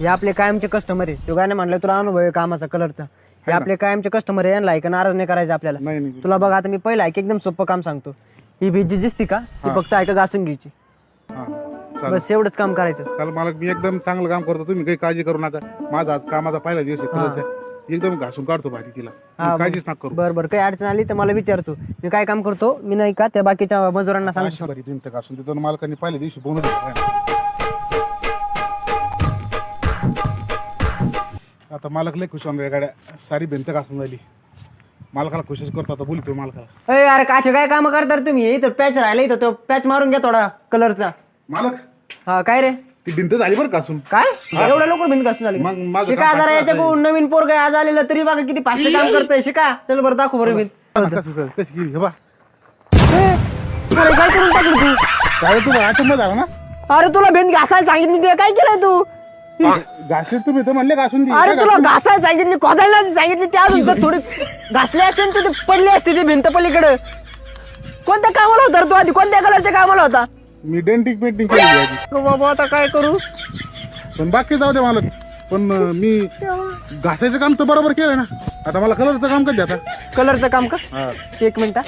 हे आपले कायमचे कस्टमर आहे. तो काय नाही म्हणलं तुला अनुभव आहे कामाचा कलरचा. हे आपले कायमचे कस्टमर आहे, यांना ऐका नाराज नाही करायचं आपल्याला. नाही तुला बघ आता मी पहिला एकदम सोपं काम सांगतो. ही भिज जी दिसती का ती फक्त ऐका घासून घ्यायची, हा बस एवढंच काम करायचं. चाल मालक, मी एकदम चांगलं काम करतो, तुम्ही काही काळजी करू नका. माझा आज कामाचा पहिला दिवस आहे कलरचा. एकदम घासून काढतो भाजी तिला, काळजीच नका करू. बरं काही अडचण आली तर मला विचारतो. मी काय काम करतो मी नाही का त्या बाकीच्या मजुरांना सांगतो. अशी बरी भिंत घासून तिथं मालकांनी पहिल्या दिवशी बोनस दिला. आता मालक लय खुश होऊन गाड्या, सारी भिंत घासून झाली. मालकाला खुशच करतो आता, बोलतो मालकाला. अरे काशे काय काम करतात तुम्ही? इथं पॅच राहिला, इथं तो पॅच मारून घ्या थोडा कलरचा. मालक हा काय रे ती भिंत झाली बरं घासून. काय एवढ्या लवकर भिंत घासून झाली? मग माझं शिका काम जरा काय याच्याकडून नवीन पोरग आज आलेलं तरी बघा किती फास्ट काम करतोय. शिका चल बरं दाखव बरं भिंत. कशी केली हे बा. अरे, काय करून टाकलं तू? काय तुम्ही आठवण झाला ना? अरे तुला भिंत घासायला सांगितली ते काय केलंय तू? घासले तुम्ही तर म्हणले घासून दे. अरे तुला घासायला सांगितली, खोदायला सांगितली, त्या अजून तर थोडी घासली असते ना तू, पडली असते ती भिंत पलीकडे. कोणत्या कामाला होता रे तू आधी? कोणत्या कलरच्या कामाला होता? मी डेंटिंग पेंटिंग केली आधी. हो बाबा आता काय करू? पण बाकी जाऊ दे मालक. पण मी घासायचं काम तर बरोबर केलंय ना. आता मला कलरचं काम कधी आता? कलरचं काम का? हा. एक मिनिट.